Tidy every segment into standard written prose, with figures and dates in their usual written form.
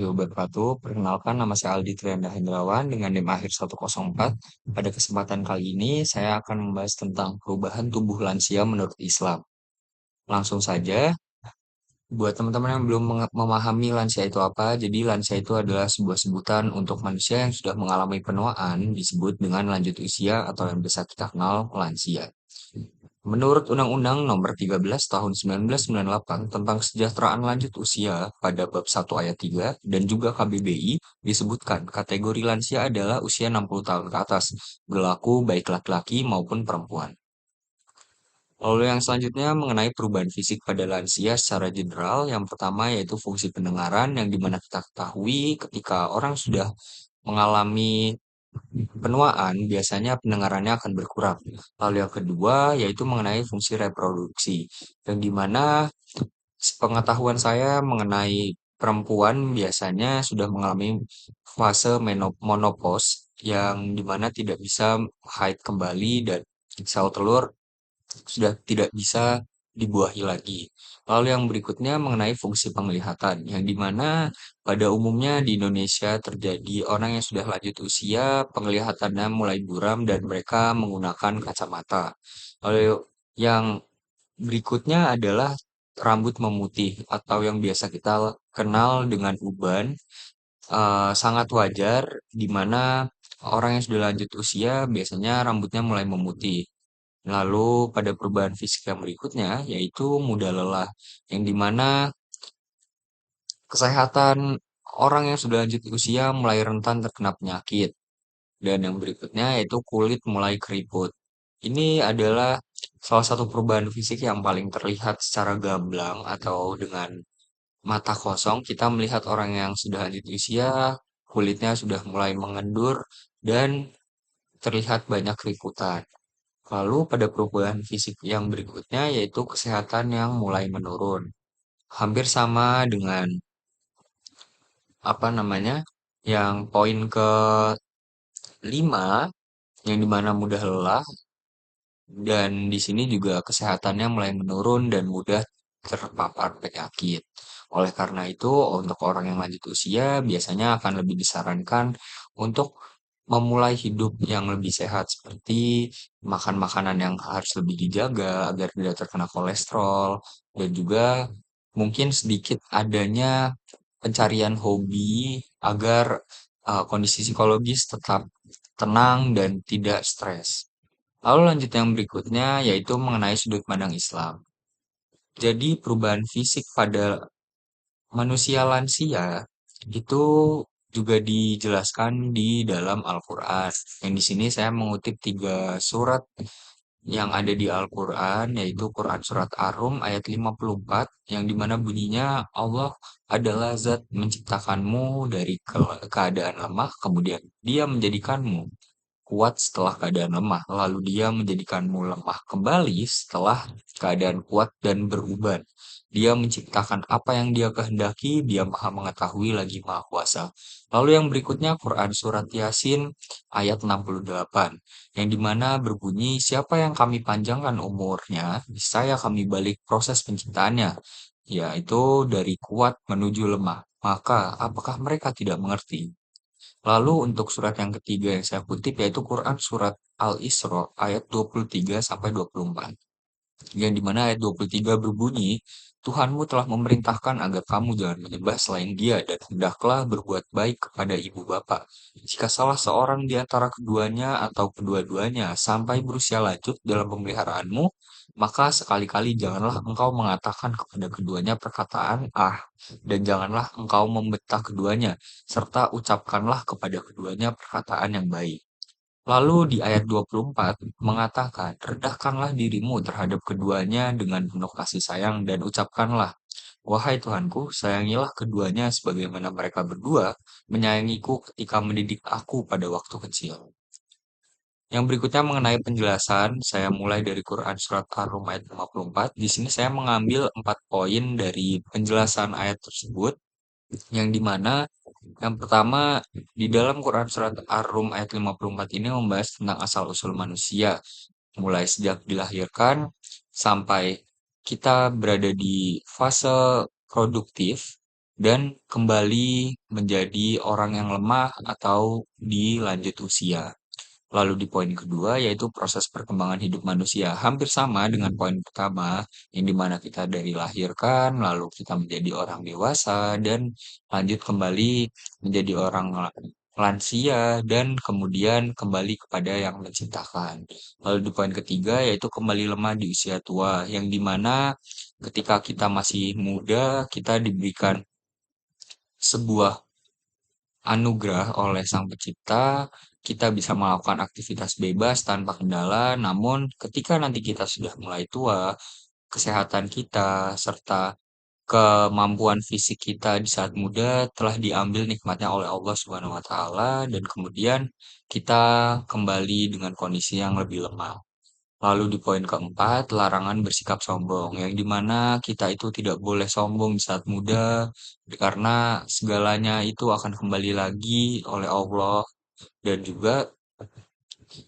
Wabarakatuh. Perkenalkan nama saya Aldi Trianda Hendrawan dengan NIM akhir 104. Pada kesempatan kali ini saya akan membahas tentang perubahan tubuh lansia menurut Islam. Langsung saja, buat teman-teman yang belum memahami lansia itu apa, jadi lansia itu adalah sebuah sebutan untuk manusia yang sudah mengalami penuaan disebut dengan lanjut usia atau yang biasa kita kenal lansia. Menurut Undang-Undang Nomor 13 Tahun 1998 tentang Kesejahteraan Lanjut Usia pada Bab 1 Ayat 3 dan juga KBBI disebutkan kategori lansia adalah usia 60 tahun ke atas, berlaku baik laki-laki maupun perempuan. Lalu yang selanjutnya mengenai perubahan fisik pada lansia secara general, yang pertama yaitu fungsi pendengaran yang dimana kita ketahui ketika orang sudah mengalami penuaan, biasanya pendengarannya akan berkurang. Lalu yang kedua yaitu mengenai fungsi reproduksi, yang dimana pengetahuan saya mengenai perempuan biasanya sudah mengalami fase menopause yang dimana tidak bisa haid kembali dan sel telur sudah tidak bisa dibuahi lagi. Lalu yang berikutnya mengenai fungsi penglihatan, yang dimana pada umumnya di Indonesia terjadi orang yang sudah lanjut usia, penglihatannya mulai buram dan mereka menggunakan kacamata. Lalu yang berikutnya adalah rambut memutih atau yang biasa kita kenal dengan uban, sangat wajar di mana orang yang sudah lanjut usia biasanya rambutnya mulai memutih. Lalu pada perubahan fisik yang berikutnya yaitu mudah lelah, yang dimana kesehatan orang yang sudah lanjut usia mulai rentan terkena penyakit. Dan yang berikutnya yaitu kulit mulai keriput. Ini adalah salah satu perubahan fisik yang paling terlihat secara gamblang atau dengan mata kosong kita melihat orang yang sudah lanjut usia, kulitnya sudah mulai mengendur dan terlihat banyak keriputan. Lalu pada perubahan fisik yang berikutnya yaitu kesehatan yang mulai menurun. Hampir sama dengan apa namanya? Yang poin ke-5 yang dimana mudah lelah dan di sini juga kesehatannya mulai menurun dan mudah terpapar penyakit. Oleh karena itu, untuk orang yang lanjut usia biasanya akan lebih disarankan untuk memulai hidup yang lebih sehat seperti makan makanan yang harus lebih dijaga agar tidak terkena kolesterol dan juga mungkin sedikit adanya pencarian hobi agar kondisi psikologis tetap tenang dan tidak stres. Lalu lanjut yang berikutnya yaitu mengenai sudut pandang Islam. Jadi perubahan fisik pada manusia lansia itu juga dijelaskan di dalam Al-Quran. Yang di sini saya mengutip 3 surat yang ada di Al-Quran, yaitu Quran Surat Ar-Rum ayat 54, yang dimana bunyinya Allah adalah zat menciptakanmu dari keadaan lemah, kemudian dia menjadikanmu kuat setelah keadaan lemah, lalu dia menjadikanmu lemah kembali setelah keadaan kuat dan beruban. Dia menciptakan apa yang dia kehendaki, dia maha mengetahui lagi maha kuasa. Lalu yang berikutnya Quran Surat Yasin ayat 68, yang dimana berbunyi, siapa yang kami panjangkan umurnya, saya kami balik proses penciptaannya, yaitu dari kuat menuju lemah. Maka apakah mereka tidak mengerti? Lalu untuk surat yang ketiga yang saya kutip yaitu Quran surat Al-Isra ayat 23 sampai 24. Yang dimana ayat 23 berbunyi, Tuhanmu telah memerintahkan agar kamu jangan menyembah selain dia dan hendaklah berbuat baik kepada ibu bapa. Jika salah seorang di antara keduanya atau kedua-duanya sampai berusia lanjut dalam pemeliharaanmu, maka sekali-kali janganlah engkau mengatakan kepada keduanya perkataan ah, dan janganlah engkau membentak keduanya, serta ucapkanlah kepada keduanya perkataan yang baik. Lalu di ayat 24 mengatakan, rendahkanlah dirimu terhadap keduanya dengan penuh kasih sayang dan ucapkanlah, wahai Tuhanku, sayangilah keduanya sebagaimana mereka berdua menyayangiku ketika mendidik aku pada waktu kecil. Yang berikutnya mengenai penjelasan, saya mulai dari Quran Surat Ar-Rum ayat 54. Di sini saya mengambil 4 poin dari penjelasan ayat tersebut, yang dimana yang pertama di dalam Quran Surat Ar-Rum ayat 54 ini membahas tentang asal-usul manusia, mulai sejak dilahirkan sampai kita berada di fase produktif, dan kembali menjadi orang yang lemah atau di lanjut usia. Lalu di poin kedua yaitu proses perkembangan hidup manusia. Hampir sama dengan poin pertama, yang dimana kita dari lahirkan, lalu kita menjadi orang dewasa, dan lanjut kembali menjadi orang lansia, dan kemudian kembali kepada yang menciptakan. Lalu di poin ketiga yaitu kembali lemah di usia tua, yang dimana ketika kita masih muda, kita diberikan sebuah anugerah oleh Sang Pencipta, kita bisa melakukan aktivitas bebas tanpa kendala, namun ketika nanti kita sudah mulai tua, kesehatan kita serta kemampuan fisik kita di saat muda telah diambil nikmatnya oleh Allah Subhanahu wa taala dan kemudian kita kembali dengan kondisi yang lebih lemah. Lalu di poin keempat, larangan bersikap sombong, yang dimana kita itu tidak boleh sombong di saat muda, karena segalanya itu akan kembali lagi oleh Allah, dan juga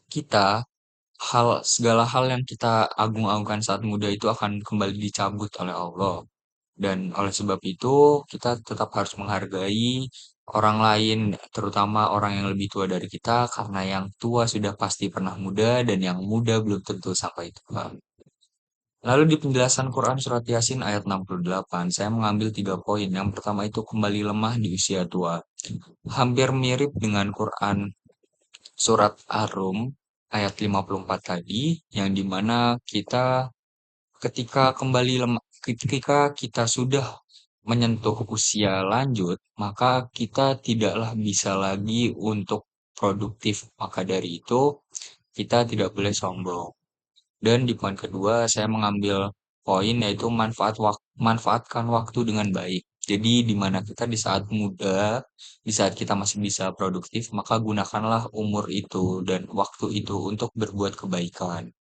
kita, segala hal yang kita agung-agungkan saat muda itu akan kembali dicabut oleh Allah. Dan oleh sebab itu, kita tetap harus menghargai orang lain, terutama orang yang lebih tua dari kita, karena yang tua sudah pasti pernah muda, dan yang muda belum tentu sampai tua. Lalu di penjelasan Quran Surat Yasin ayat 68, saya mengambil 3 poin. Yang pertama itu kembali lemah di usia tua. Hampir mirip dengan Quran Surat Ar-Rum ayat 54 tadi, yang dimana kita ketika kembali lemah, ketika kita sudah menyentuh usia lanjut, maka kita tidaklah bisa lagi untuk produktif. Maka dari itu, kita tidak boleh sombong. Dan di poin kedua, saya mengambil poin yaitu manfaatkan waktu dengan baik. Jadi di mana kita di saat muda, di saat kita masih bisa produktif, maka gunakanlah umur itu dan waktu itu untuk berbuat kebaikan.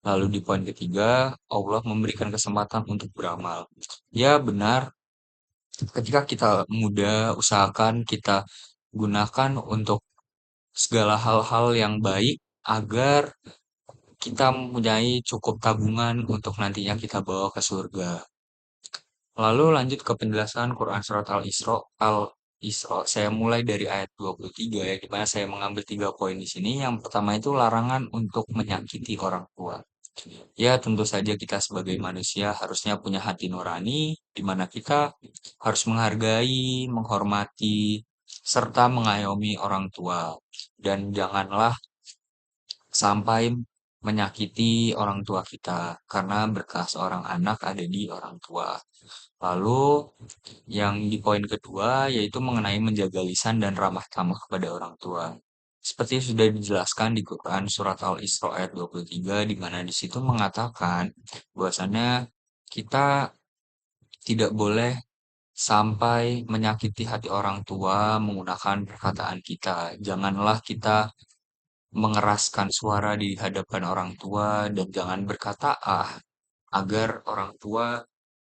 Lalu di poin ketiga, Allah memberikan kesempatan untuk beramal. Ya benar, ketika kita muda, usahakan kita gunakan untuk segala hal-hal yang baik agar kita mempunyai cukup tabungan untuk nantinya kita bawa ke surga. Lalu lanjut ke penjelasan Quran Surat Al-Isra. Saya mulai dari ayat 23 ya, di mana saya mengambil 3 poin di sini. Yang pertama itu larangan untuk menyakiti orang tua. Ya, tentu saja kita sebagai manusia harusnya punya hati nurani, di mana kita harus menghargai, menghormati, serta mengayomi orang tua. Dan janganlah sampai menyakiti orang tua kita, karena berkah seorang anak ada di orang tua. Lalu yang di poin kedua yaitu mengenai menjaga lisan dan ramah tamah kepada orang tua. Seperti sudah dijelaskan di Quran surat Al-Isra ayat 23 di mana di situ mengatakan bahwasannya kita tidak boleh sampai menyakiti hati orang tua menggunakan perkataan kita. Janganlah kita mengeraskan suara di hadapan orang tua dan jangan berkata ah agar orang tua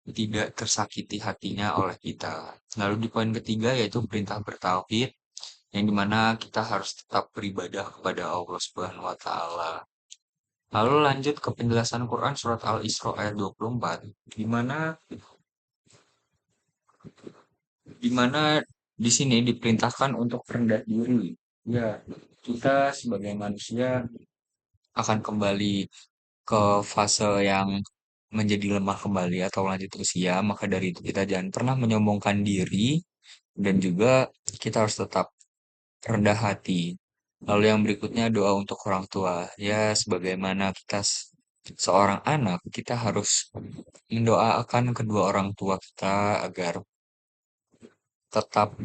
tidak tersakiti hatinya oleh kita. Lalu di poin ketiga yaitu perintah bertauhid yang dimana kita harus tetap beribadah kepada Allah Subhanahu wa taala. Lalu lanjut ke penjelasan Quran surat Al-Isra ayat 24 di mana di mana di sini diperintahkan untuk rendah diri. Ya, kita sebagai manusia akan kembali ke fase yang menjadi lemah kembali atau lanjut usia, maka dari itu kita jangan pernah menyombongkan diri dan juga kita harus tetap rendah hati. Lalu yang berikutnya doa untuk orang tua. Ya, sebagaimana kita seorang anak, kita harus mendoakan kedua orang tua kita agar tetap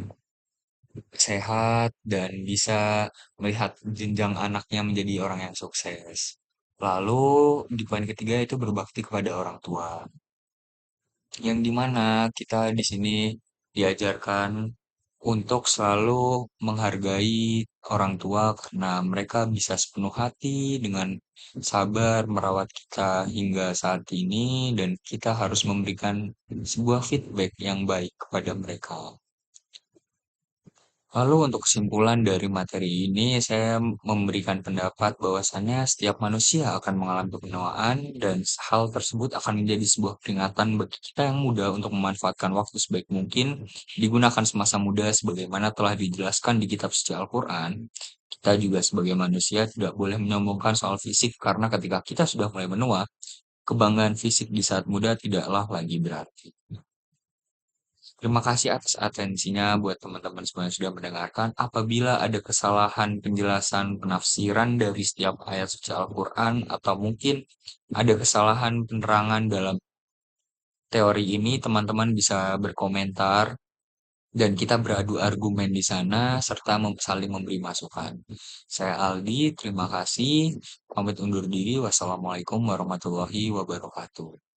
sehat dan bisa melihat jenjang anaknya menjadi orang yang sukses. Lalu di poin ketiga itu berbakti kepada orang tua. Yang dimana kita di sini diajarkan untuk selalu menghargai orang tua karena mereka bisa sepenuh hati dengan sabar merawat kita hingga saat ini dan kita harus memberikan sebuah feedback yang baik kepada mereka. Lalu untuk kesimpulan dari materi ini, saya memberikan pendapat bahwasannya setiap manusia akan mengalami kebenawaan dan hal tersebut akan menjadi sebuah peringatan bagi kita yang muda untuk memanfaatkan waktu sebaik mungkin, digunakan semasa muda sebagaimana telah dijelaskan di kitab suci Al-Quran. Kita juga sebagai manusia tidak boleh menyombongkan soal fisik karena ketika kita sudah mulai menua, kebanggaan fisik di saat muda tidaklah lagi berarti. Terima kasih atas atensinya buat teman-teman semua yang sudah mendengarkan. Apabila ada kesalahan penjelasan penafsiran dari setiap ayat suci Al-Quran atau mungkin ada kesalahan penerangan dalam teori ini, teman-teman bisa berkomentar dan kita beradu argumen di sana serta saling memberi masukan. Saya Aldi, terima kasih. Pamit undur diri. Wassalamualaikum warahmatullahi wabarakatuh.